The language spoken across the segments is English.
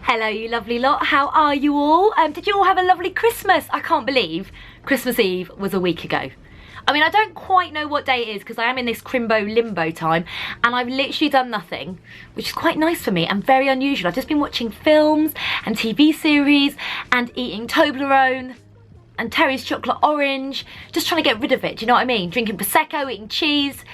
Hello you lovely lot, how are you all? Did you all have a lovely Christmas? I can't believe Christmas Eve was a week ago. I mean, I don't quite know what day it is because I am in this crimbo limbo time and I've literally done nothing, which is quite nice for me and very unusual. I've just been watching films and TV series and eating Toblerone and Terry's chocolate orange, just trying to get rid of it, do you know what I mean? Drinking Prosecco, eating cheese.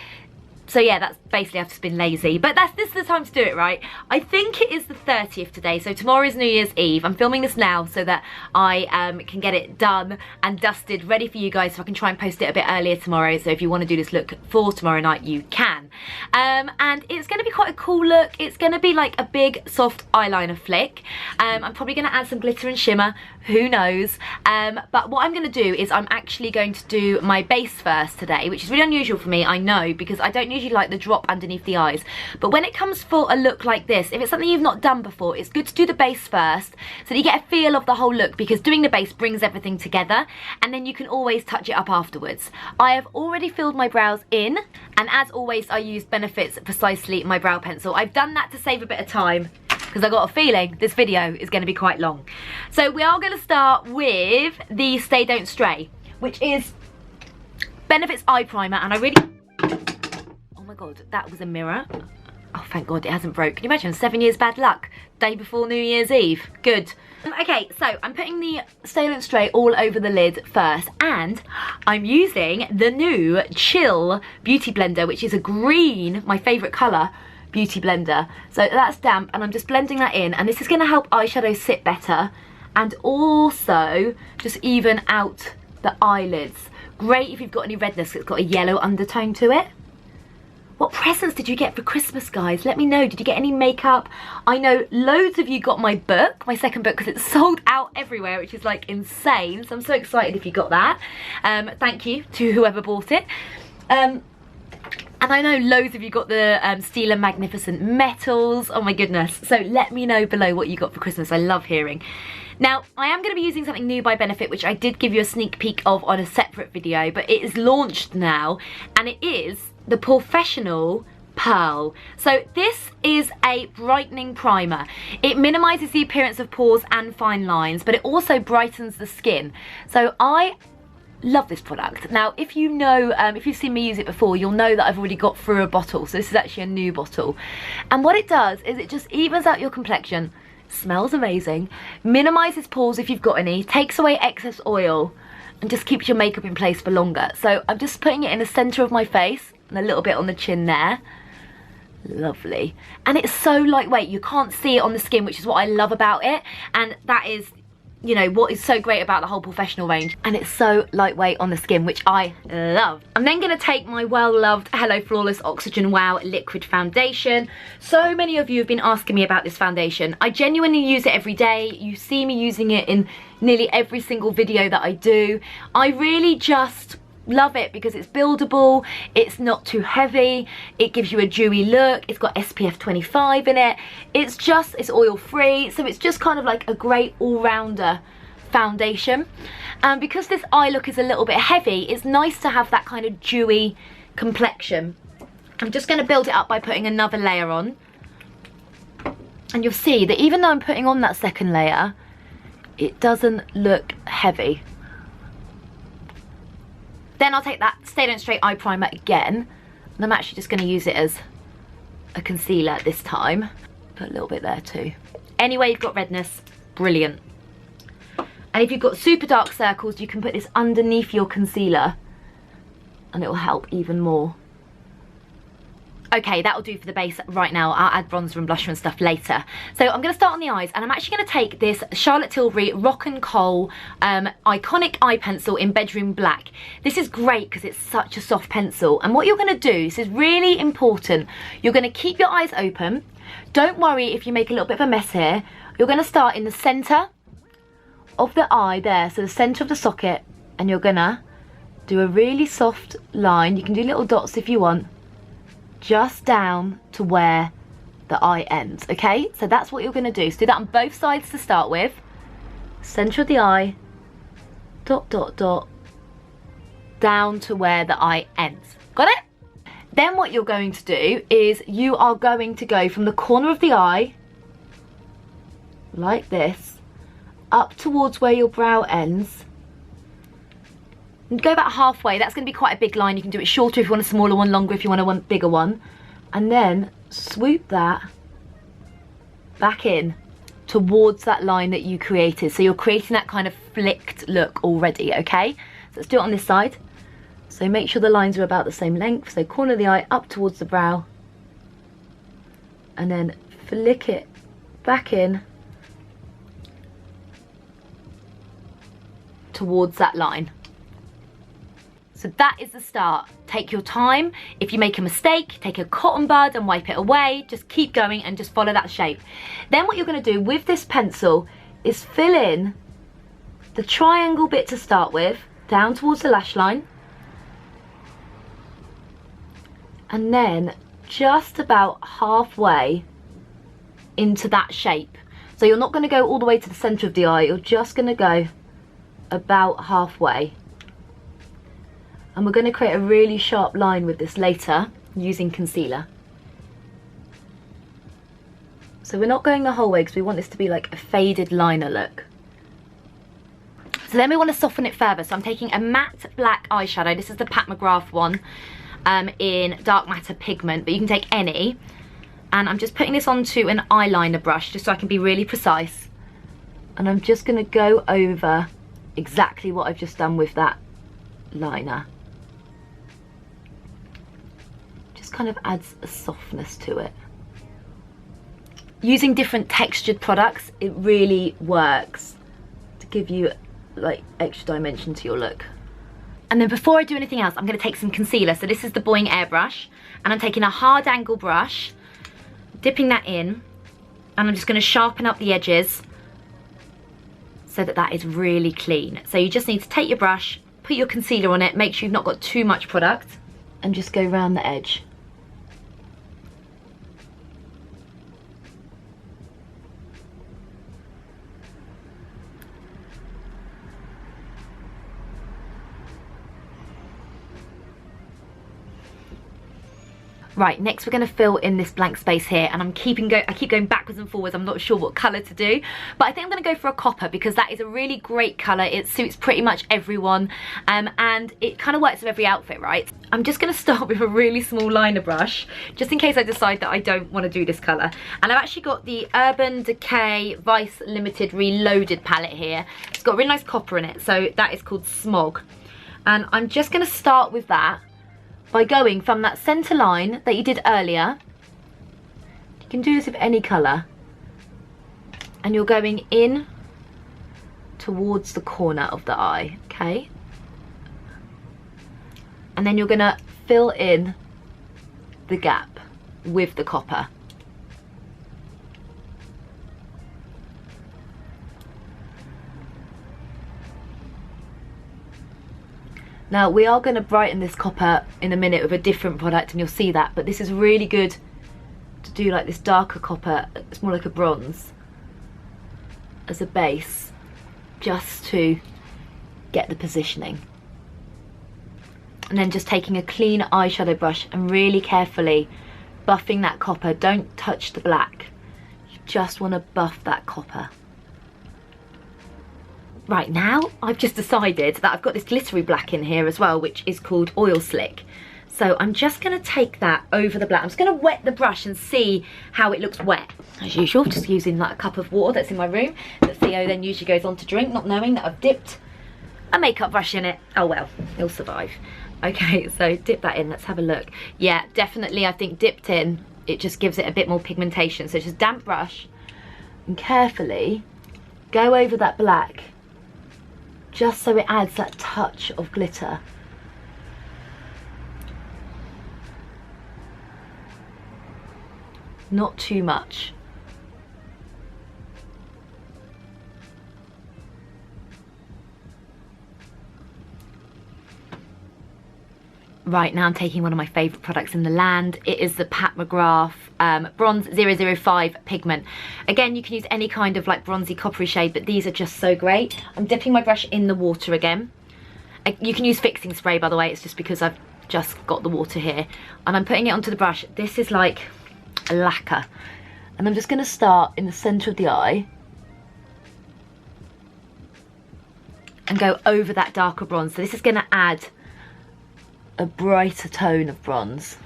So yeah, that's basically, I've just been lazy. But this is the time to do it, right? I think it is the 30th today, so tomorrow is New Year's Eve. I'm filming this now so that I can get it done and dusted, ready for you guys, so I can try and post it a bit earlier tomorrow. So if you want to do this look for tomorrow night, you can. And it's going to be quite a cool look. It's going to be like a big, soft eyeliner flick. I'm probably going to add some glitter and shimmer, who knows. But what I'm going to do is I'm actually going to do my base first today, which is really unusual for me, I know, because I don't usually like the drop underneath the eyes. But when it comes for a look like this, if it's something you've not done before, it's good to do the base first so that you get a feel of the whole look, because doing the base brings everything together and then you can always touch it up afterwards. I have already filled my brows in, and as always I used Benefit's Precisely My Brow Pencil. I've done that to save a bit of time because I got a feeling this video is going to be quite long. So we are going to start with the Stay Don't Stray, which is Benefit's eye primer, and I really... Oh my god, that was a mirror. Oh, thank god it hasn't broke. Can you imagine? 7 years bad luck. Day before New Year's Eve. Good. Okay, so I'm putting the Stay Don't Stray all over the lid first, and I'm using the new Chill Beauty Blender, which is a green, my favourite colour, beauty blender. So that's damp, and I'm just blending that in, and this is going to help eyeshadow sit better and also just even out the eyelids. Great if you've got any redness, it's got a yellow undertone to it. What presents did you get for Christmas, guys? Let me know. Did you get any makeup? I know loads of you got my book, my second book, because it's sold out everywhere, which is like insane. So I'm so excited if you got that. Thank you to whoever bought it. And I know loads of you got the Steel and Magnificent Metals. Oh my goodness. So let me know below what you got for Christmas. I love hearing. Now, I am going to be using something new by Benefit, which I did give you a sneak peek of on a separate video, but it is launched now, and it is the Professional Pearl. So this is a brightening primer. It minimises the appearance of pores and fine lines, but it also brightens the skin. So I love this product. Now, if you know, if you've seen me use it before, you'll know that I've already got through a bottle. So this is actually a new bottle. And what it does is it just evens out your complexion, smells amazing, minimises pores if you've got any, takes away excess oil, and just keeps your makeup in place for longer. So I'm just putting it in the centre of my face and a little bit on the chin there. Lovely. And it's so lightweight, you can't see it on the skin, which is what I love about it. And that is, you know, what is so great about the whole Professional range. And it's so lightweight on the skin, which I love. I'm then going to take my well-loved Hello Flawless Oxygen Wow Liquid Foundation. So many of you have been asking me about this foundation. I genuinely use it every day. You see me using it in nearly every single video that I do. I really just love it because it's buildable, it's not too heavy, it gives you a dewy look, it's got SPF 25 in it, it's oil free, so it's just kind of like a great all-rounder foundation. And because this eye look is a little bit heavy, it's nice to have that kind of dewy complexion. I'm just going to build it up by putting another layer on, and you'll see that even though I'm putting on that second layer, it doesn't look heavy. Then I'll take that Stay Don't Stray eye primer again, and I'm actually just going to use it as a concealer this time. Put a little bit there too. Anyway, you've got redness, brilliant. And if you've got super dark circles, you can put this underneath your concealer and it will help even more. Okay, that'll do for the base right now. I'll add bronzer and blusher and stuff later. So I'm going to start on the eyes, and I'm actually going to take this Charlotte Tilbury Rock and Kohl Iconic Eye Pencil in Bedroom Black. This is great because it's such a soft pencil. And what you're going to do, this is really important, you're going to keep your eyes open. Don't worry if you make a little bit of a mess here. You're going to start in the centre of the eye there, so the centre of the socket, and you're going to do a really soft line. You can do little dots if you want, just down to where the eye ends, okay? So that's what you're going to do. So do that on both sides to start with. Centre of the eye, dot, dot, dot, down to where the eye ends. Got it? Then what you're going to do is you are going to go from the corner of the eye, like this, up towards where your brow ends. And go about halfway. That's going to be quite a big line. You can do it shorter if you want a smaller one, longer if you want a bigger one. And then swoop that back in towards that line that you created. So you're creating that kind of flicked look already, okay? So let's do it on this side. So make sure the lines are about the same length. So corner of the eye up towards the brow. And then flick it back in towards that line. So that is the start. Take your time. If you make a mistake, take a cotton bud and wipe it away. Just keep going and just follow that shape. Then what you're going to do with this pencil is fill in the triangle bit to start with, down towards the lash line. And then just about halfway into that shape. So you're not going to go all the way to the centre of the eye. You're just going to go about halfway. And we're going to create a really sharp line with this later using concealer. So we're not going the whole way because we want this to be like a faded liner look. So then we want to soften it further. So I'm taking a matte black eyeshadow. This is the Pat McGrath one in Dark Matter Pigment, but you can take any. And I'm just putting this onto an eyeliner brush just so I can be really precise. And I'm just going to go over exactly what I've just done with that liner. Kind of adds a softness to it. Using different textured products, it really works to give you like extra dimension to your look. And then before I do anything else, I'm going to take some concealer. So this is the Boi-ing airbrush, and I'm taking a hard angle brush, dipping that in, and I'm just going to sharpen up the edges so that that is really clean. So you just need to take your brush, put your concealer on it, make sure you've not got too much product, and just go around the edge. Right, next we're going to fill in this blank space here, and I keep going backwards and forwards. I'm not sure what colour to do, but I think I'm going to go for a copper because that is a really great colour. It suits pretty much everyone, and it kind of works with every outfit, right? I'm just going to start with a really small liner brush, just in case I decide that I don't want to do this colour. And I've actually got the Urban Decay Vice Limited Reloaded palette here. It's got a really nice copper in it, so that is called Smog. And I'm just going to start with that by going from that centre line that you did earlier. You can do this with any colour, and you're going in towards the corner of the eye, okay? And then you're going to fill in the gap with the copper. Now we are going to brighten this copper in a minute with a different product, and you'll see that, but this is really good to do like this darker copper. It's more like a bronze as a base, just to get the positioning. And then just taking a clean eyeshadow brush and really carefully buffing that copper. Don't touch the black, you just want to buff that copper. Right, now I've just decided that I've got this glittery black in here as well, which is called Oil Slick. So I'm just going to take that over the black. I'm just going to wet the brush and see how it looks wet. As usual, just using like a cup of water that's in my room that Theo then usually goes on to drink, not knowing that I've dipped a makeup brush in it. Oh well, he'll survive. Okay, so dip that in, let's have a look. Yeah, definitely I think dipped in, it just gives it a bit more pigmentation. So just damp brush and carefully go over that black, just so it adds that touch of glitter. Not too much. Right, now I'm taking one of my favourite products in the land. It is the Pat McGrath Bronze 005 Pigment. Again, you can use any kind of like bronzy coppery shade, but these are just so great. I'm dipping my brush in the water again, You can use fixing spray, by the way. It's just because I've just got the water here. And I'm putting it onto the brush. This is like a lacquer. And I'm just going to start in the centre of the eye. And go over that darker bronze. So this is going to add a brighter tone of bronze.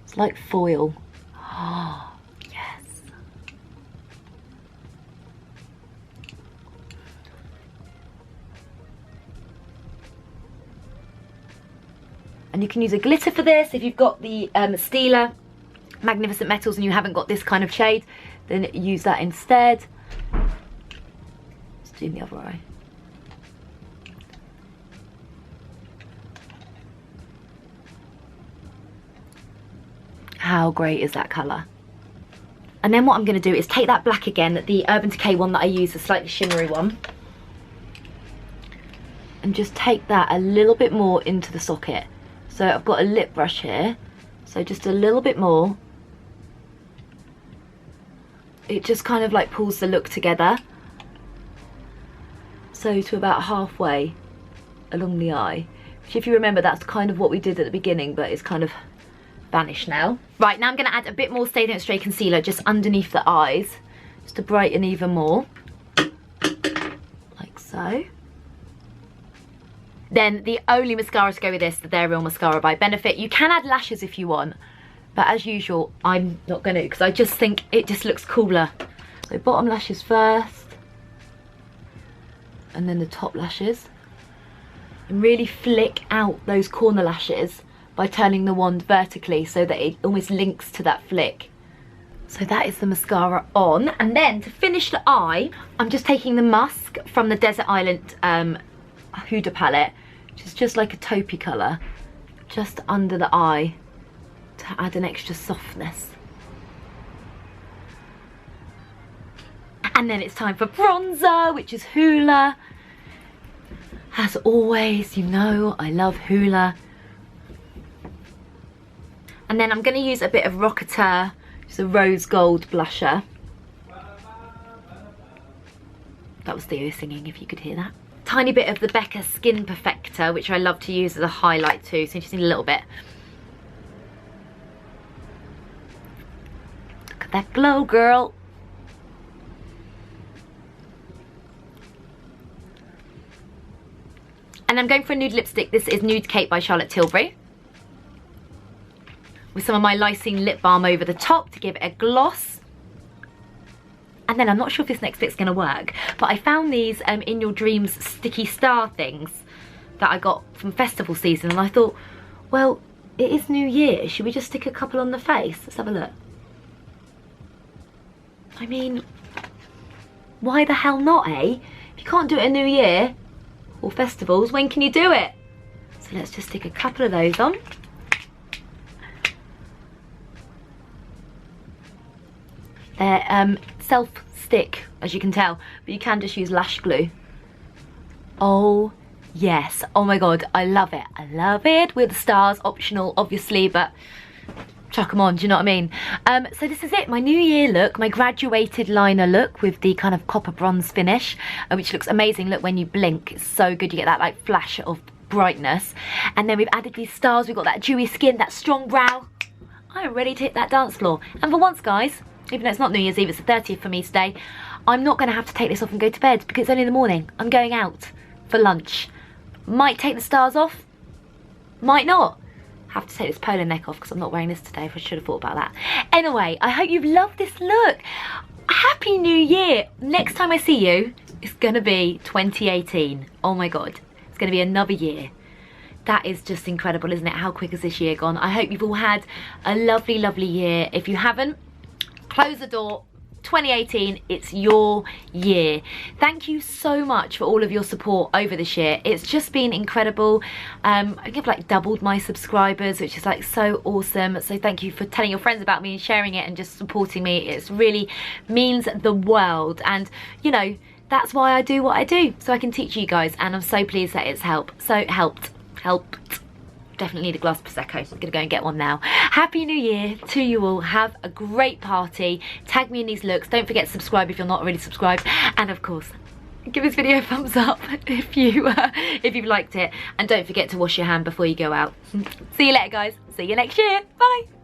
It's like foil. Oh, yes. And you can use a glitter for this if you've got the Stila Magnificent Metals and you haven't got this kind of shade, then use that instead. Let's do the other eye. How great is that colour? And then what I'm going to do is take that black again, the Urban Decay one that I use, the slightly shimmery one, and just take that a little bit more into the socket. So I've got a lip brush here, so just a little bit more. It just kind of like pulls the look together. So to about halfway along the eye. Which, if you remember, that's kind of what we did at the beginning, but it's kind of vanished now. Right, now I'm going to add a bit more Stay Don't Stray concealer just underneath the eyes, just to brighten even more, like so. Then the only mascara to go with this, the They're Real Mascara by Benefit. You can add lashes if you want, but as usual, I'm not going to, because I just think it just looks cooler. So bottom lashes first, and then the top lashes. And really flick out those corner lashes by turning the wand vertically so that it almost links to that flick. So that is the mascara on. And then to finish the eye, I'm just taking the musk from the Desert Island Huda palette, which is just like a taupey colour, just under the eye to add an extra softness. And then it's time for bronzer, which is Hoola. As always, you know I love Hoola. And then I'm going to use a bit of Rocketeur, which is a rose gold blusher. That was Theo singing, if you could hear that. Tiny bit of the Becca Skin Perfector, which I love to use as a highlight too, so you just need a little bit. Look at that glow, girl. And I'm going for a nude lipstick. This is Nude Cake by Charlotte Tilbury, with some of my Lyscine lip balm over the top to give it a gloss. And then I'm not sure if this next bit's going to work, but I found these In Your Dreams sticky star things that I got from festival season, and I thought, well, it is New Year, should we just stick a couple on the face? Let's have a look. I mean, why the hell not, eh? If you can't do it in New Year or festivals, when can you do it? So let's just stick a couple of those on. They're self-stick, as you can tell, but you can just use lash glue. Oh yes, oh my god, I love it. I love it, with the stars, optional obviously, but chuck them on, do you know what I mean? So this is it, my New Year look, my graduated liner look with the kind of copper bronze finish, which looks amazing. Look, when you blink, it's so good, you get that like flash of brightness. And then we've added these stars, we've got that dewy skin, that strong brow. I am ready to hit that dance floor. And for once, guys, even though it's not New Year's Eve, it's the 30th for me today, I'm not going to have to take this off and go to bed because it's only in the morning. I'm going out for lunch. Might take the stars off, might not. Have to take this polo neck off because I'm not wearing this today. I should have thought about that. Anyway, I hope you've loved this look. Happy New Year. Next time I see you, it's going to be 2018. Oh my god, it's going to be another year. That is just incredible, isn't it? How quick has this year gone? I hope you've all had a lovely, lovely year. If you haven't, close the door. 2018, it's your year. Thank you so much for all of your support over this year. It's just been incredible. I think I've like doubled my subscribers, which is like so awesome. So thank you for telling your friends about me and sharing it and just supporting me. It really means the world, and you know, that's why I do what I do, so I can teach you guys, and I'm so pleased that it's helped. Definitely need a glass of Prosecco, so I'm gonna go and get one now. Happy New Year to you all. Have a great party. Tag me in these looks. Don't forget to subscribe if you're not already subscribed. And of course, give this video a thumbs up if you've liked it, and don't forget to wash your hand before you go out. See you later, guys. See you next year. Bye.